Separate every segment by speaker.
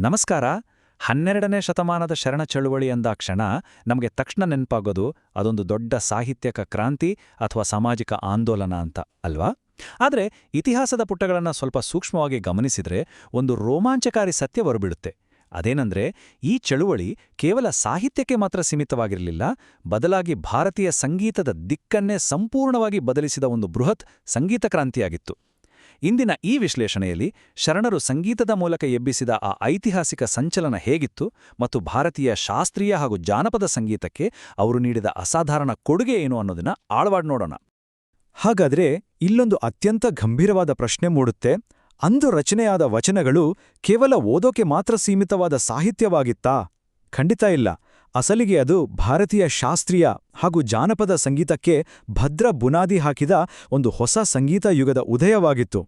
Speaker 1: ನಮಸ್ಕಾರ. 12ನೇ ಶತಮಾನದ ಶರಣ ಚಳುವಳಿ ಅಂದಾಕ್ಷಣ ನಮಗೆ ತಕ್ಷಣ ನೆನಪಾಗೋದು ಅದೊಂದು ದೊಡ್ಡ ಸಾಹಿತ್ಯಕ ಕ್ರಾಂತಿ ಅಥವಾ ಸಾಮಾಜಿಕ ಆಂದೋಲನ ಅಂತ ಅಲ್ವಾ? ಆದರೆ ಇತಿಹಾಸದ ಪುಟಗಳನ್ನು ಸ್ವಲ್ಪ ಸೂಕ್ಷ್ಮವಾಗಿ ಗಮನಿಸಿದ್ರೆ ಒಂದು ರೋಮಾಂಚಕಾರಿ ಸತ್ಯ ಹೊರಬಿಡುತ್ತೆ. ಅದೇನಂದ್ರೆ ಈ ಚಳುವಳಿ ಕೇವಲ ಸಾಹಿತ್ಯಕ್ಕೆ ಮಾತ್ರ ಸೀಮಿತವಾಗಿರಲಿಲ್ಲ, ಬದಲಾಗಿ ಭಾರತೀಯ ಸಂಗೀತದ ದಿಕ್ಕನ್ನೇ ಸಂಪೂರ್ಣವಾಗಿ ಬದಲಿಸಿದ ಒಂದು ಬೃಹತ್ ಸಂಗೀತ ಕ್ರಾಂತಿಯಾಗಿತ್ತು. ಇಂದಿನ ಈ ವಿಶ್ಲೇಷಣೆಯಲ್ಲಿ ಶರಣರು ಸಂಗೀತದ ಮೂಲಕ ಎಬ್ಬಿಸಿದ ಆ ಐತಿಹಾಸಿಕ ಸಂಚಲನ ಹೇಗಿತ್ತು ಮತ್ತು ಭಾರತೀಯ ಶಾಸ್ತ್ರೀಯ ಹಾಗೂ ಜಾನಪದ ಸಂಗೀತಕ್ಕೆ ಅವರು ನೀಡಿದ ಅಸಾಧಾರಣ ಕೊಡುಗೆ ಏನು ಅನ್ನೋದನ್ನ ಆಳವಾಡ್ ನೋಡೋಣ.
Speaker 2: ಹಾಗಾದ್ರೆ ಇಲ್ಲೊಂದು ಅತ್ಯಂತ ಗಂಭೀರವಾದ ಪ್ರಶ್ನೆ ಮೂಡುತ್ತೆ. ಅಂದು ರಚನೆಯಾದ ವಚನಗಳು ಕೇವಲ ಓದೋಕೆ ಮಾತ್ರ ಸೀಮಿತವಾದ ಸಾಹಿತ್ಯವಾಗಿತ್ತಾ? ಖಂಡಿತ ಇಲ್ಲ. ಅಸಲಿಗೆ ಅದು ಭಾರತೀಯ ಶಾಸ್ತ್ರೀಯ ಹಾಗೂ ಜಾನಪದ ಸಂಗೀತಕ್ಕೆ ಭದ್ರ ಬುನಾದಿ ಹಾಕಿದ ಒಂದು ಹೊಸ ಸಂಗೀತ ಯುಗದ ಉದಯವಾಗಿತ್ತು.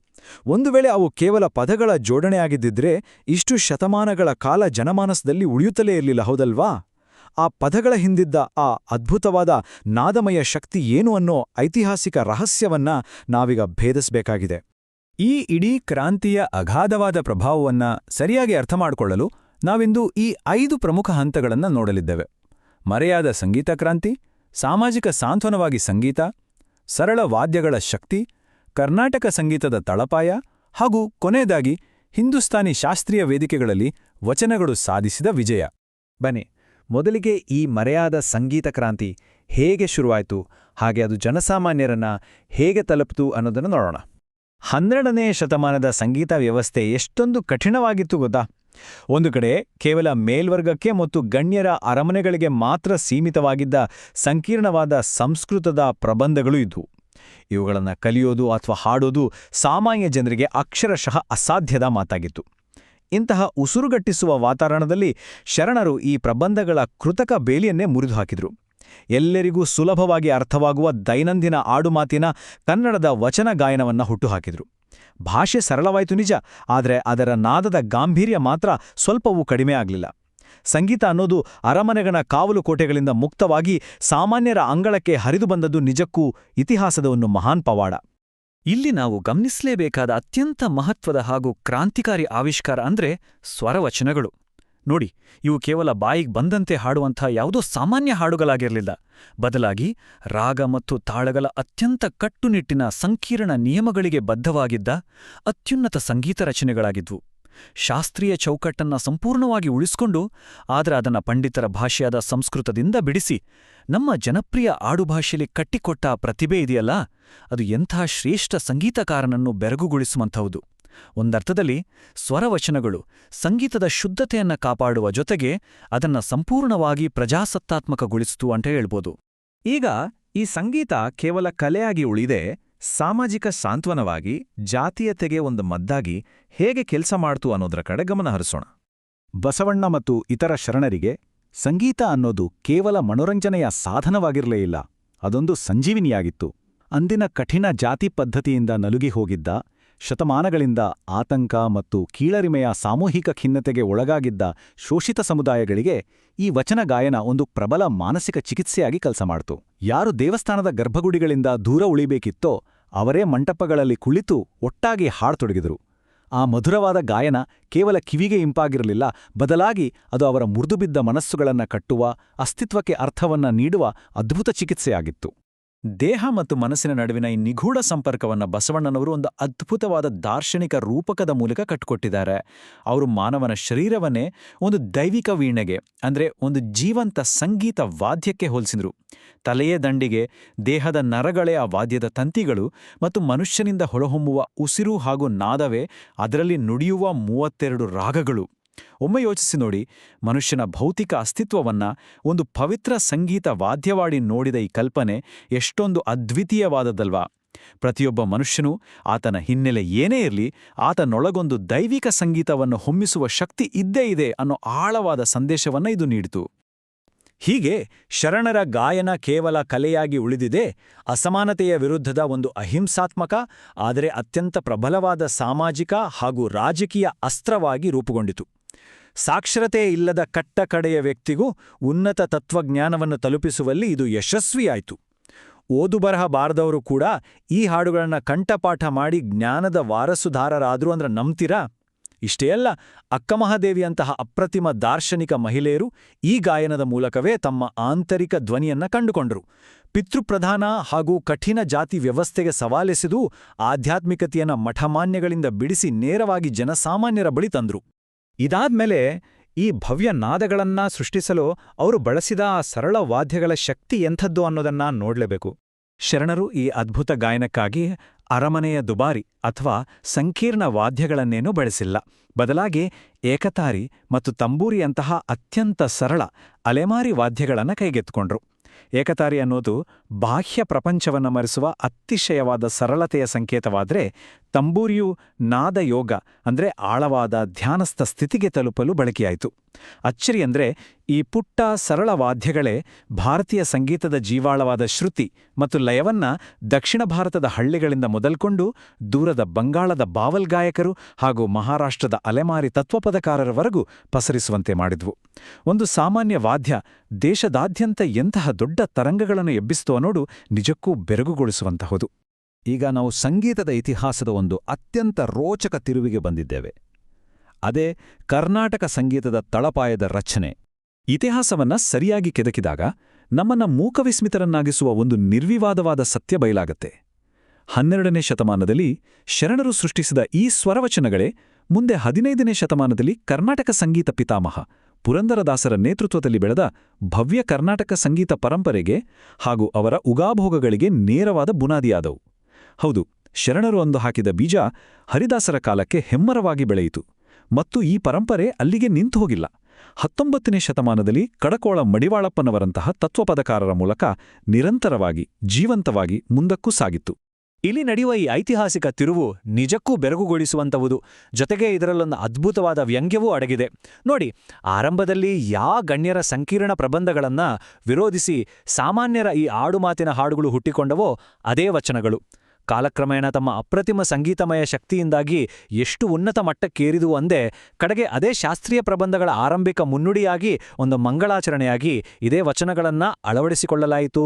Speaker 2: ಒಂದು ವೇಳೆ ಅವು ಕೇವಲ ಪದಗಳ ಜೋಡಣೆಯಾಗಿದ್ದಿದ್ರೆ ಇಷ್ಟು ಶತಮಾನಗಳ ಕಾಲ ಜನಮಾನಸದಲ್ಲಿ ಉಳಿಯುತ್ತಲೇ ಇರಲಿಲ್ಲ, ಹೌದಲ್ವಾ? ಆ ಪದಗಳ ಹಿಂದಿದ್ದ ಆ ಅದ್ಭುತವಾದ ನಾದಮಯ ಶಕ್ತಿ ಏನು ಅನ್ನೋ ಐತಿಹಾಸಿಕ ರಹಸ್ಯವನ್ನ ನಾವೀಗ ಭೇದಿಸಬೇಕಾಗಿದೆ.
Speaker 3: ಈ ಇಡೀ ಕ್ರಾಂತಿಯ ಅಗಾಧವಾದ ಪ್ರಭಾವವನ್ನ ಸರಿಯಾಗಿ ಅರ್ಥಮಾಡಿಕೊಳ್ಳಲು ನಾವಿಂದು ಈ 5 ಪ್ರಮುಖ ಹಂತಗಳನ್ನು ನೋಡಲಿದ್ದೇವೆ. ಮರೆಯಾದ ಸಂಗೀತ ಕ್ರಾಂತಿ, ಸಾಮಾಜಿಕ ಸಾಂತ್ವನವಾಗಿ ಸಂಗೀತ, ಸರಳ ವಾದ್ಯಗಳ ಶಕ್ತಿ, ಕರ್ನಾಟಕ ಸಂಗೀತದ ತಳಪಾಯ ಹಾಗೂ ಕೊನೆಯದಾಗಿ ಹಿಂದೂಸ್ತಾನಿ ಶಾಸ್ತ್ರೀಯ ವೇದಿಕೆಗಳಲ್ಲಿ ವಚನಗಳು ಸಾಧಿಸಿದ ವಿಜಯ.
Speaker 1: ಬನ್ನಿ, ಮೊದಲಿಗೆ ಈ ಮರೆಯಾದ ಸಂಗೀತ ಕ್ರಾಂತಿ ಹೇಗೆ ಶುರುವಾಯಿತು, ಹಾಗೆ ಅದು ಜನಸಾಮಾನ್ಯರನ್ನ ಹೇಗೆ ತಲುಪಿತು ಅನ್ನೋದನ್ನು ನೋಡೋಣ. 12ನೇ ಶತಮಾನದ ಸಂಗೀತ ವ್ಯವಸ್ಥೆ ಎಷ್ಟೊಂದು ಕಠಿಣವಾಗಿತ್ತು ಗೊತ್ತಾ? ಒಂದು ಕಡೆ ಕೇವಲ ಮೇಲ್ವರ್ಗಕ್ಕೆ ಮತ್ತು ಗಣ್ಯರ ಅರಮನೆಗಳಿಗೆ ಮಾತ್ರ ಸೀಮಿತವಾಗಿದ್ದ ಸಂಕೀರ್ಣವಾದ ಸಂಸ್ಕೃತದ ಪ್ರಬಂಧಗಳು ಇದ್ವು. ಇವುಗಳನ್ನು ಕಲಿಯೋದು ಅಥವಾ ಹಾಡೋದು ಸಾಮಾನ್ಯ ಜನರಿಗೆ ಅಕ್ಷರಶಃ ಅಸಾಧ್ಯದ ಮಾತಾಗಿತ್ತು. ಇಂತಹ ಉಸುರುಗಟ್ಟಿಸುವ ವಾತಾವರಣದಲ್ಲಿ ಶರಣರು ಈ ಪ್ರಬಂಧಗಳ ಕೃತಕ ಬೇಲಿಯನ್ನೇ ಮುರಿದು ಹಾಕಿದ್ರು. ಎಲ್ಲರಿಗೂ ಸುಲಭವಾಗಿ ಅರ್ಥವಾಗುವ ದೈನಂದಿನ ಆಡುಮಾತಿನ ಕನ್ನಡದ ವಚನ ಗಾಯನವನ್ನು ಹುಟ್ಟುಹಾಕಿದ್ರು. ಭಾಷೆ ಸರಳವಾಯಿತು ನಿಜ, ಆದರೆ ಅದರ ನಾದದ ಗಾಂಭೀರ್ಯ ಮಾತ್ರ ಸ್ವಲ್ಪವೂ ಕಡಿಮೆ ಆಗಲಿಲ್ಲ. ಸಂಗೀತ ಅನ್ನೋದು ಅರಮನೆಗಳ ಕಾವಲು ಕೋಟೆಗಳಿಂದ ಮುಕ್ತವಾಗಿ ಸಾಮಾನ್ಯರ ಅಂಗಳಕ್ಕೆ ಹರಿದು ಬಂದದ್ದು ನಿಜಕ್ಕೂ ಇತಿಹಾಸದ ಒಂದು ಮಹಾನ್ ಪವಾಡ. ಇಲ್ಲಿ ನಾವು ಗಮನಿಸಲೇಬೇಕಾದ ಅತ್ಯಂತ ಮಹತ್ವದ ಹಾಗೂ ಕ್ರಾಂತಿಕಾರಿ ಆವಿಷ್ಕಾರ ಅಂದ್ರೆ ಸ್ವರವಚನಗಳು. ನೋಡಿ, ಇವು ಕೇವಲ ಬಾಯಿಗೆ ಬಂದಂತೆ ಹಾಡುವಂಥ ಯಾವುದೋ ಸಾಮಾನ್ಯ ಹಾಡುಗಳಾಗಿರಲಿಲ್ಲ. ಬದಲಾಗಿ ರಾಗ ಮತ್ತು ತಾಳಗಳ ಅತ್ಯಂತ ಕಟ್ಟುನಿಟ್ಟಿನ ಸಂಕೀರ್ಣ ನಿಯಮಗಳಿಗೆ ಬದ್ಧವಾಗಿದ್ದ ಅತ್ಯುನ್ನತ ಸಂಗೀತ ರಚನೆಗಳಾಗಿದ್ವು. ಶಾಸ್ತ್ರೀಯ ಚೌಕಟ್ಟನ್ನ ಸಂಪೂರ್ಣವಾಗಿ ಉಳಿಸ್ಕೊಂಡು, ಆದರೆ ಅದನ್ನ ಪಂಡಿತರ ಭಾಷೆಯಾದ ಸಂಸ್ಕೃತದಿಂದ ಬಿಡಿಸಿ ನಮ್ಮ ಜನಪ್ರಿಯ ಆಡುಭಾಷೆಯಲ್ಲಿ ಕಟ್ಟಿಕೊಟ್ಟ ಪ್ರತಿಭೆ ಇದೆಯಲ್ಲ, ಅದು ಎಂಥ ಶ್ರೇಷ್ಠ ಸಂಗೀತಕಾರನನ್ನು ಬೆರಗುಗೊಳಿಸುವಂಥವುದು. ಒಂದರ್ಥದಲ್ಲಿ ಸ್ವರವಚನಗಳು ಸಂಗೀತದ ಶುದ್ಧತೆಯನ್ನ ಕಾಪಾಡುವ ಜೊತೆಗೆ ಅದನ್ನ ಸಂಪೂರ್ಣವಾಗಿ ಪ್ರಜಾಸತ್ತಾತ್ಮಕಗೊಳಿಸಿತು ಅಂತ ಹೇಳ್ಬೋದು.
Speaker 3: ಈಗ ಈ ಸಂಗೀತ ಕೇವಲ ಕಲೆಯಾಗಿ ಉಳಿದೆ ಸಾಮಾಜಿಕ ಸಾಂತ್ವನವಾಗಿ, ಜಾತೀಯತೆಗೆ ಒಂದು ಮದ್ದಾಗಿ ಹೇಗೆ ಕೆಲಸ ಮಾಡ್ತು ಅನ್ನೋದರ ಕಡೆ ಗಮನ ಹರಿಸೋಣ.
Speaker 2: ಬಸವಣ್ಣ ಮತ್ತು ಇತರ ಶರಣರಿಗೆ ಸಂಗೀತ ಅನ್ನೋದು ಕೇವಲ ಮನೋರಂಜನೆಯ ಸಾಧನವಾಗಿರಲೇ ಇಲ್ಲ, ಅದೊಂದು ಸಂಜೀವಿನಿಯಾಗಿತ್ತು. ಅಂದಿನ ಕಠಿಣ ಜಾತಿ ಪದ್ಧತಿಯಿಂದ ನಲುಗಿ ಹೋಗಿದ್ದ, ಶತಮಾನಗಳಿಂದ ಆತಂಕ ಮತ್ತು ಕೀಳರಿಮೆಯ ಸಾಮೂಹಿಕ ಖಿನ್ನತೆಗೆ ಒಳಗಾಗಿದ್ದ ಶೋಷಿತ ಸಮುದಾಯಗಳಿಗೆ ಈ ವಚನ ಗಾಯನ ಒಂದು ಪ್ರಬಲ ಮಾನಸಿಕ ಚಿಕಿತ್ಸೆಯಾಗಿ ಕೆಲಸ ಮಾಡಿತು. ಯಾರು ದೇವಸ್ಥಾನದ ಗರ್ಭಗುಡಿಗಳಿಂದ ದೂರ ಉಳಿಬೇಕಿತ್ತೋ ಅವರೇ ಮಂಟಪಗಳಲ್ಲಿ ಕುಳಿತು ಒಟ್ಟಾಗಿ ಹಾಡತೊಡಗಿದರು. ಆ ಮಧುರವಾದ ಗಾಯನ ಕೇವಲ ಕಿವಿಗೆ ಇಂಪಾಗಿರಲಿಲ್ಲ, ಬದಲಾಗಿ ಅದು ಅವರ ಮುರಿದುಬಿದ್ದ ಮನಸ್ಸುಗಳನ್ನು ಕಟ್ಟುವ, ಅಸ್ತಿತ್ವಕ್ಕೆ ಅರ್ಥವನ್ನ ನೀಡುವ ಅದ್ಭುತ ಚಿಕಿತ್ಸೆಯಾಗಿತ್ತು.
Speaker 1: ದೇಹ ಮತ್ತು ಮನಸ್ಸಿನ ನಡುವಿನ ಈ ನಿಗೂಢ ಸಂಪರ್ಕವನ್ನು ಬಸವಣ್ಣನವರು ಒಂದು ಅದ್ಭುತವಾದ ದಾರ್ಶನಿಕ ರೂಪಕದ ಮೂಲಕ ಕಟ್ಟಿಕೊಟ್ಟಿದ್ದಾರೆ. ಅವರು ಮಾನವನ ಶರೀರವನ್ನೇ ಒಂದು ದೈವಿಕ ವೀಣೆಗೆ, ಅಂದ್ರೆ ಒಂದು ಜೀವಂತ ಸಂಗೀತ ವಾದ್ಯಕ್ಕೆ ಹೋಲಿಸಿದ್ರು. ತಲೆಯೇ ದಂಡಿಗೆ, ದೇಹದ ನರಗಳೇ ಆ ವಾದ್ಯದ ತಂತಿಗಳು ಮತ್ತು ಮನುಷ್ಯನಿಂದ ಹೊರಹೊಮ್ಮುವ ಉಸಿರು ಹಾಗೂ ನಾದವೇ ಅದರಲ್ಲಿ ನುಡಿಯುವ 32 ರಾಗಗಳು. ಒಮ್ಮೆ ಯೋಚಿಸಿ ನೋಡಿ, ಮನುಷ್ಯನ ಭೌತಿಕ ಅಸ್ತಿತ್ವವನ್ನ ಒಂದು ಪವಿತ್ರ ಸಂಗೀತ ವಾದ್ಯವಾಡಿ ನೋಡಿದ ಈ ಕಲ್ಪನೆ ಎಷ್ಟೊಂದು ಅದ್ವಿತೀಯವಾದದ್ದಲ್ವಾ? ಪ್ರತಿಯೊಬ್ಬ ಮನುಷ್ಯನೂ ಆತನ ಹಿನ್ನೆಲೆ ಏನೇ ಇರಲಿ, ಆತನೊಳಗೊಂದು ದೈವಿಕ ಸಂಗೀತವನ್ನು ಹೊಮ್ಮಿಸುವ ಶಕ್ತಿ ಇದ್ದೇ ಇದೆ ಅನ್ನೋ ಆಳವಾದ ಸಂದೇಶವನ್ನ ಇದು ನೀಡಿತು. ಹೀಗೆ ಶರಣರ ಗಾಯನ ಕೇವಲ ಕಲೆಯಾಗಿ ಉಳಿದಿದೆ, ಅಸಮಾನತೆಯ ವಿರುದ್ಧದ ಒಂದು ಅಹಿಂಸಾತ್ಮಕ ಆದರೆ ಅತ್ಯಂತ ಪ್ರಬಲವಾದ ಸಾಮಾಜಿಕ ಹಾಗೂ ರಾಜಕೀಯ ಅಸ್ತ್ರವಾಗಿ ರೂಪುಗೊಂಡಿತು. ಸಾಕ್ಷರತೆ ಇಲ್ಲದ ಕಟ್ಟಕಡೆಯ ವ್ಯಕ್ತಿಗೂ ಉನ್ನತ ತತ್ವಜ್ಞಾನವನ್ನು ತಲುಪಿಸುವಲ್ಲಿ ಇದು ಯಶಸ್ವಿಯಾಯಿತು. ಓದುಬರಹ ಬಾರದವರು ಕೂಡ ಈ ಹಾಡುಗಳನ್ನು ಕಂಠಪಾಠ ಮಾಡಿ ಜ್ಞಾನದ ವಾರಸುದಾರರಾದ್ರು ಅಂದ್ರೆ ನಂಬ್ತೀರಾ?
Speaker 3: ಇಷ್ಟೇ ಅಲ್ಲ, ಅಕ್ಕಮಹಾದೇವಿಯಂತಹ ಅಪ್ರತಿಮ ದಾರ್ಶನಿಕ ಮಹಿಳೆಯರು ಈ ಗಾಯನದ ಮೂಲಕವೇ ತಮ್ಮ ಆಂತರಿಕ ಧ್ವನಿಯನ್ನ ಕಂಡುಕೊಂಡರು. ಪಿತೃಪ್ರಧಾನ ಹಾಗೂ ಕಠಿಣ ಜಾತಿ ವ್ಯವಸ್ಥೆಗೆ ಸವಾಲೆಸೆದು ಆಧ್ಯಾತ್ಮಿಕತೆಯನ್ನ ಮಠಮಾನ್ಯಗಳಿಂದ ಬಿಡಿಸಿ ನೇರವಾಗಿ ಜನಸಾಮಾನ್ಯರ ಬಳಿ ತಂದ್ರು.
Speaker 2: ಇದಾದ್ಮೇಲೆ ಈ ಭವ್ಯ ನಾದಗಳನ್ನ ಸೃಷ್ಟಿಸಲು ಅವರು ಬಳಸಿದ ಆ ಸರಳ ವಾದ್ಯಗಳ ಶಕ್ತಿ ಎಂಥದ್ದು ಅನ್ನೋದನ್ನ ನೋಡ್ಲೇಬೇಕು.
Speaker 3: ಶರಣರು ಈ ಅದ್ಭುತ ಗಾಯನಕ್ಕಾಗಿ ಅರಮನೆಯ ದುಬಾರಿ ಅಥವಾ ಸಂಕೀರ್ಣ ವಾದ್ಯಗಳನ್ನೇನೂ ಬಳಸಿಲ್ಲ. ಬದಲಾಗಿ ಏಕತಾರಿ ಮತ್ತು ತಂಬೂರಿಯಂತಹ ಅತ್ಯಂತ ಸರಳ ಅಲೆಮಾರಿ ವಾದ್ಯಗಳನ್ನು ಕೈಗೆತ್ತಿಕೊಂಡ್ರು. ಏಕತಾರಿ ಅನ್ನೋದು ಬಾಹ್ಯ ಪ್ರಪಂಚವನ್ನು ಮರೆಸುವ ಅತಿಶಯವಾದ ಸರಳತೆಯ ಸಂಕೇತವಾದರೆ, ತಂಬೂರಿಯು ನಾದಯೋಗ ಅಂದರೆ ಆಳವಾದ ಧ್ಯಾನಸ್ಥ ಸ್ಥಿತಿಗೆ ತಲುಪಲು ಬಳಕೆಯಾಯಿತು. ಅಚ್ಚರಿ ಅಂದರೆ ಈ ಪುಟ್ಟ ಸರಳ ವಾದ್ಯಗಳೇ ಭಾರತೀಯ ಸಂಗೀತದ ಜೀವಾಳವಾದ ಶ್ರುತಿ ಮತ್ತು ಲಯವನ್ನ ದಕ್ಷಿಣ ಭಾರತದ ಹಳ್ಳಿಗಳಿಂದ ಮೊದಲ್ಕೊಂಡು ದೂರದ ಬಂಗಾಳದ ಬಾವಲ್ ಗಾಯಕರು ಹಾಗೂ ಮಹಾರಾಷ್ಟ್ರದ ಅಲೆಮಾರಿ ತತ್ವಪದಕಾರರವರೆಗೂ ಪಸರಿಸುವಂತೆ ಮಾಡಿದ್ವು. ಒಂದು ಸಾಮಾನ್ಯ ವಾದ್ಯ ದೇಶದಾದ್ಯಂತ ಎಂತಹ ದೊಡ್ಡ ತರಂಗಗಳನ್ನು ಎಬ್ಬಿಸ್ತೋ ಅನ್ನೋದು ನಿಜಕ್ಕೂ ಬೆರಗುಗೊಳಿಸುವಂತಹುದು.
Speaker 2: ಈಗ ನಾವು ಸಂಗೀತದ ಇತಿಹಾಸದ ಒಂದು ಅತ್ಯಂತ ರೋಚಕ ತಿರುವಿಗೆ ಬಂದಿದ್ದೇವೆ. ಅದೇ ಕರ್ನಾಟಕ ಸಂಗೀತದ ತಳಪಾಯದ ರಚನೆ.
Speaker 3: ಇತಿಹಾಸವನ್ನ ಸರಿಯಾಗಿ ಕೆದಕಿದಾಗ ನಮ್ಮನ್ನ ಮೂಕವಿಸ್ಮಿತರನ್ನಾಗಿಸುವ ಒಂದು ನಿರ್ವಿವಾದವಾದ ಸತ್ಯ ಬಯಲಾಗತ್ತೆ. 12ನೇ ಶತಮಾನದಲ್ಲಿ ಶರಣರು ಸೃಷ್ಟಿಸಿದ ಈ ಸ್ವರವಚನಗಳೇ ಮುಂದೆ 15ನೇ ಶತಮಾನದಲ್ಲಿ ಕರ್ನಾಟಕ ಸಂಗೀತ ಪಿತಾಮಹ ಪುರಂದರದಾಸರ ನೇತೃತ್ವದಲ್ಲಿ ಬೆಳೆದ ಭವ್ಯ ಕರ್ನಾಟಕ ಸಂಗೀತ ಪರಂಪರೆಗೆ ಹಾಗೂ ಅವರ ಉಗಾಭೋಗಗಳಿಗೆ ನೇರವಾದ ಬುನಾದಿಯಾದವು. ಹೌದು, ಶರಣರು ಅಂದು ಹಾಕಿದ ಬೀಜ ಹರಿದಾಸರ ಕಾಲಕ್ಕೆ ಹೆಮ್ಮರವಾಗಿ ಬೆಳೆಯಿತು. ಮತ್ತು ಈ ಪರಂಪರೆ ಅಲ್ಲಿಗೆ ನಿಂತು ಹೋಗಿಲ್ಲ. 19ನೇ ಶತಮಾನದಲ್ಲಿ ಕಡಕೋಳ ಮಡಿವಾಳಪ್ಪನವರಂತಹ ತತ್ವಪದಕಾರರ ಮೂಲಕ ನಿರಂತರವಾಗಿ ಜೀವಂತವಾಗಿ ಮುಂದಕ್ಕೂ ಸಾಗಿತ್ತು.
Speaker 1: ಇಲ್ಲಿ ನಡೆಯುವ ಈ ಐತಿಹಾಸಿಕ ತಿರುವು ನಿಜಕ್ಕೂ ಬೆರಗುಗೊಳಿಸುವಂತಹುದು. ಜೊತೆಗೆ ಇದರಲ್ಲೊಂದು ಅದ್ಭುತವಾದ ವ್ಯಂಗ್ಯವೂ ಅಡಗಿದೆ. ನೋಡಿ, ಆರಂಭದಲ್ಲಿ ಗಣ್ಯರ ಸಂಕೀರ್ಣ ಪ್ರಬಂಧಗಳನ್ನ ವಿರೋಧಿಸಿ ಸಾಮಾನ್ಯರ ಈ ಆಡುಮಾತಿನ ಹಾಡುಗಳು ಹುಟ್ಟಿಕೊಂಡವೋ ಅದೇ ವಚನಗಳು ಕಾಲಕ್ರಮೇಣ ತಮ್ಮ ಅಪ್ರತಿಮ ಸಂಗೀತಮಯ ಶಕ್ತಿಯಿಂದಾಗಿ ಎಷ್ಟು ಉನ್ನತ ಮಟ್ಟಕ್ಕೇರಿದು ಅಂದೇ ಕಡೆಗೆ ಅದೇ ಶಾಸ್ತ್ರೀಯ ಪ್ರಬಂಧಗಳ ಆರಂಭಿಕ ಮುನ್ನುಡಿಯಾಗಿ ಒಂದು ಮಂಗಳಾಚರಣೆಯಾಗಿ ಇದೇ ವಚನಗಳನ್ನ ಅಳವಡಿಸಿಕೊಳ್ಳಲಾಯಿತು.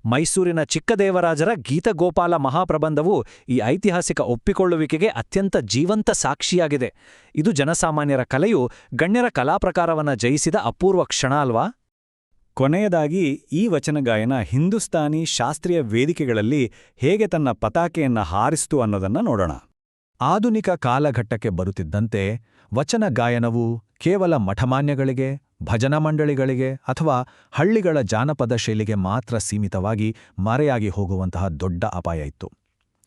Speaker 1: ಮೈಸೂರಿನ ಚಿಕ್ಕದೇವರಾಜರ ಗೀತಗೋಪಾಲ ಮಹಾಪ್ರಬಂಧವು ಈ ಐತಿಹಾಸಿಕ ಒಪ್ಪಿಕೊಳ್ಳುವಿಕೆಗೆ ಅತ್ಯಂತ ಜೀವಂತ ಸಾಕ್ಷಿಯಾಗಿದೆ. ಇದು ಜನಸಾಮಾನ್ಯರ ಕಲೆಯು ಗಣ್ಯರ ಕಲಾಪ್ರಕಾರವನ್ನು ಜಯಿಸಿದ ಅಪೂರ್ವ ಕ್ಷಣ ಅಲ್ವಾ?
Speaker 2: ಕೊನೆಯದಾಗಿ ಈ ವಚನಗಾಯನ ಹಿಂದೂಸ್ತಾನಿ ಶಾಸ್ತ್ರೀಯ ವೇದಿಕೆಗಳಲ್ಲಿ ಹೇಗೆ ತನ್ನ ಪತಾಕೆಯನ್ನ ಹಾರಿಸಿತು ಅನ್ನೋದನ್ನ ನೋಡೋಣ. ಆಧುನಿಕ ಕಾಲಘಟ್ಟಕ್ಕೆ ಬರುತ್ತಿದ್ದಂತೆ ವಚನ ಗಾಯನವು ಕೇವಲ ಮಠಮಾನ್ಯಗಳಿಗೆ, ಭಜನಾ ಮಂಡಳಿಗಳಿಗೆ ಅಥವಾ ಹಳ್ಳಿಗಳ ಜಾನಪದ ಶೈಲಿಗೆ ಮಾತ್ರ ಸೀಮಿತವಾಗಿ ಮರೆಯಾಗಿ ಹೋಗುವಂತಹ ದೊಡ್ಡ ಅಪಾಯ ಇತ್ತು.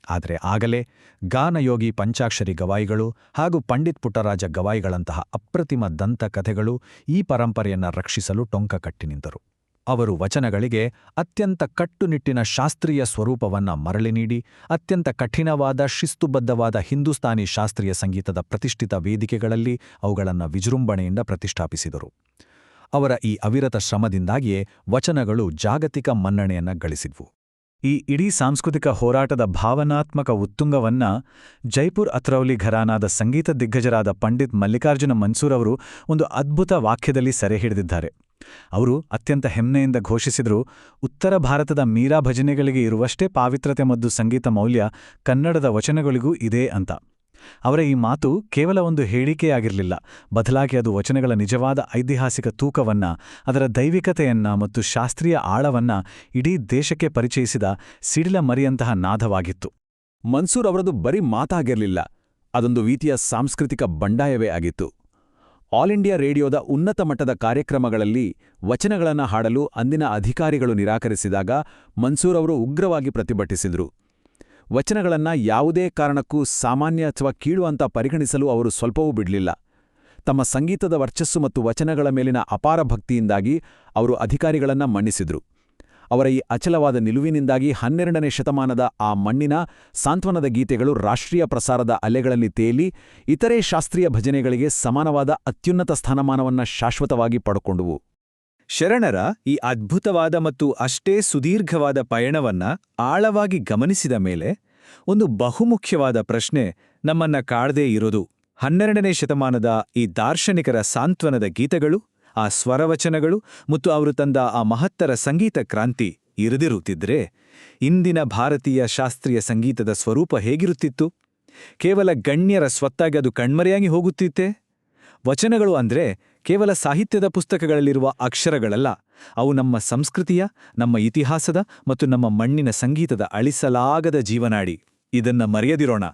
Speaker 2: ಆದರೆ ಆಗಲೇ ಗಾನಯೋಗಿ ಪಂಚಾಕ್ಷರಿ ಗವಾಯಿಗಳು ಹಾಗೂ ಪಂಡಿತ್ ಪುಟ್ಟರಾಜ ಗವಾಯಿಗಳಂತಹ ಅಪ್ರತಿಮ ದಂತಕಥೆಗಳು ಈ ಪರಂಪರೆಯನ್ನು ರಕ್ಷಿಸಲು ಟೊಂಕ ಕಟ್ಟಿ ನಿಂತರು. ಅವರು ವಚನಗಳಿಗೆ ಅತ್ಯಂತ ಕಟ್ಟುನಿಟ್ಟಿನ ಶಾಸ್ತ್ರೀಯ ಸ್ವರೂಪವನ್ನ ಮರಳಿ ನೀಡಿ ಅತ್ಯಂತ ಕಠಿಣವಾದ ಶಿಸ್ತುಬದ್ಧವಾದ ಹಿಂದೂಸ್ತಾನಿ ಶಾಸ್ತ್ರೀಯ ಸಂಗೀತದ ಪ್ರತಿಷ್ಠಿತ ವೇದಿಕೆಗಳಲ್ಲಿ ಅವುಗಳನ್ನು ವಿಜೃಂಭಣೆಯಿಂದ ಪ್ರತಿಷ್ಠಾಪಿಸಿದರು. ಅವರ ಈ ಅವಿರತ ಶ್ರಮದಿಂದಾಗಿಯೇ ವಚನಗಳು ಜಾಗತಿಕ ಮನ್ನಣೆಯನ್ನ ಗಳಿಸಿದ್ವು. ಈ ಇಡೀ ಸಾಂಸ್ಕೃತಿಕ ಹೋರಾಟದ ಭಾವನಾತ್ಮಕ ಉತ್ತುಂಗವನ್ನ ಜೈಪುರ್ ಅತ್ರೌಲಿ ಘರಾನಾದ ಸಂಗೀತ ದಿಗ್ಗಜರಾದ ಪಂಡಿತ್ ಮಲ್ಲಿಕಾರ್ಜುನ ಮನ್ಸೂರ್ ಅವರು ಒಂದು ಅದ್ಭುತ ವಾಕ್ಯದಲ್ಲಿ ಸೆರೆ ಹಿಡಿದಿದ್ದಾರೆ. ಅವರು ಅತ್ಯಂತ ಹೆಮ್ಮೆಯಿಂದ ಘೋಷಿಸಿದರು, ಉತ್ತರ ಭಾರತದ ಮೀರಾ ಭಜನೆಗಳಿಗೆ ಇರುವಷ್ಟೇ ಪಾವಿತ್ರತೆ ಮತ್ತು ಸಂಗೀತ ಮೌಲ್ಯ ಕನ್ನಡದ ವಚನಗಳಿಗೂ ಇದೆ ಅಂತ. ಅವರ ಈ ಮಾತು ಕೇವಲ ಒಂದು ಹೇಳಿಕೆಯಾಗಿರಲಿಲ್ಲ, ಬದಲಾಗಿ ಅದು ವಚನಗಳ ನಿಜವಾದ ಐತಿಹಾಸಿಕ ತೂಕವನ್ನ, ಅದರ ದೈವಿಕತೆಯನ್ನ ಮತ್ತು ಶಾಸ್ತ್ರೀಯ ಆಳವನ್ನ ಇಡೀ ದೇಶಕ್ಕೆ ಪರಿಚಯಿಸಿದ ಸಿಡಿಲ ಮರಿಯಂತಹ ನಾದವಾಗಿತ್ತು. ಮನ್ಸೂರ್ ಅವರದು ಬರೀ ಮಾತಾಗಿರಲಿಲ್ಲ, ಅದೊಂದು ರೀತಿಯ ಸಾಂಸ್ಕೃತಿಕ ಬಂಡಾಯವೇ ಆಗಿತ್ತು. ಆಲ್ ಇಂಡಿಯಾ ರೇಡಿಯೋದ ಉನ್ನತ ಮಟ್ಟದ ಕಾರ್ಯಕ್ರಮಗಳಲ್ಲಿ ವಚನಗಳನ್ನು ಹಾಡಲು ಅಂದಿನ ಅಧಿಕಾರಿಗಳು ನಿರಾಕರಿಸಿದಾಗ ಮನ್ಸೂರ್ ಅವರು ಉಗ್ರವಾಗಿ ಪ್ರತಿಭಟಿಸಿದರು. ವಚನಗಳನ್ನ ಯಾವುದೇ ಕಾರಣಕ್ಕೂ ಸಾಮಾನ್ಯ ಅಥವಾ ಕೀಳು ಅಂತ ಪರಿಗಣಿಸಲು ಅವರು ಸ್ವಲ್ಪವೂ ಬಿಡಲಿಲ್ಲ. ತಮ್ಮ ಸಂಗೀತದ ವರ್ಚಸ್ಸು ಮತ್ತು ವಚನಗಳ ಮೇಲಿನ ಅಪಾರ ಭಕ್ತಿಯಿಂದಾಗಿ ಅವರು ಅಧಿಕಾರಿಗಳನ್ನ ಮನ್ನಿಸಿದ್ರು. ಅವರ ಈ ಅಚಲವಾದ ನಿಲುವಿನಿಂದಾಗಿ 12ನೇ ಶತಮಾನದ ಆ ಮಣ್ಣಿನ ಸಾಂತ್ವನದ ಗೀತೆಗಳು ರಾಷ್ಟ್ರೀಯ ಪ್ರಸಾರದ ಅಲೆಗಳಲ್ಲಿ ತೇಲಿ ಇತರೆ ಶಾಸ್ತ್ರೀಯ ಭಜನೆಗಳಿಗೆ ಸಮಾನವಾದ ಅತ್ಯುನ್ನತ ಸ್ಥಾನಮಾನವನ್ನ ಶಾಶ್ವತವಾಗಿ ಪಡ್ಕೊಂಡುವು.
Speaker 3: ಶರಣರ ಈ ಅದ್ಭುತವಾದ ಮತ್ತು ಅಷ್ಟೇ ಸುದೀರ್ಘವಾದ ಪಯಣವನ್ನ ಆಳವಾಗಿ ಗಮನಿಸಿದ ಮೇಲೆ ಒಂದು ಬಹುಮುಖ್ಯವಾದ ಪ್ರಶ್ನೆ ನಮ್ಮನ್ನ ಕಾಡದೇ ಇರೋದು, 12ನೇ ಶತಮಾನದ ಈ ದಾರ್ಶನಿಕರ ಸಾಂತ್ವನದ ಗೀತೆಗಳು, ಆ ಸ್ವರವಚನಗಳು ಮತ್ತು ಅವರು ತಂದ ಆ ಮಹತ್ತರ ಸಂಗೀತ ಕ್ರಾಂತಿ ಇರದಿರುತ್ತಿದ್ರೆ ಇಂದಿನ ಭಾರತೀಯ ಶಾಸ್ತ್ರೀಯ ಸಂಗೀತದ ಸ್ವರೂಪ ಹೇಗಿರುತ್ತಿತ್ತು? ಕೇವಲ ಗಣ್ಯರ ಸ್ವತ್ತಾಗಿ ಅದು ಕಣ್ಮರೆಯಾಗಿ ಹೋಗುತ್ತಿತ್ತೆ? ವಚನಗಳು ಅಂದ್ರೆ ಕೇವಲ ಸಾಹಿತ್ಯದ ಪುಸ್ತಕಗಳಲ್ಲಿರುವ ಅಕ್ಷರಗಳಲ್ಲ, ಅವು ನಮ್ಮ ಸಂಸ್ಕೃತಿಯ, ನಮ್ಮ ಇತಿಹಾಸದ ಮತ್ತು ನಮ್ಮ ಮಣ್ಣಿನ ಸಂಗೀತದ ಅಳಿಸಲಾಗದ ಜೀವನಾಡಿ. ಇದನ್ನ ಮರೆಯದಿರೋಣ.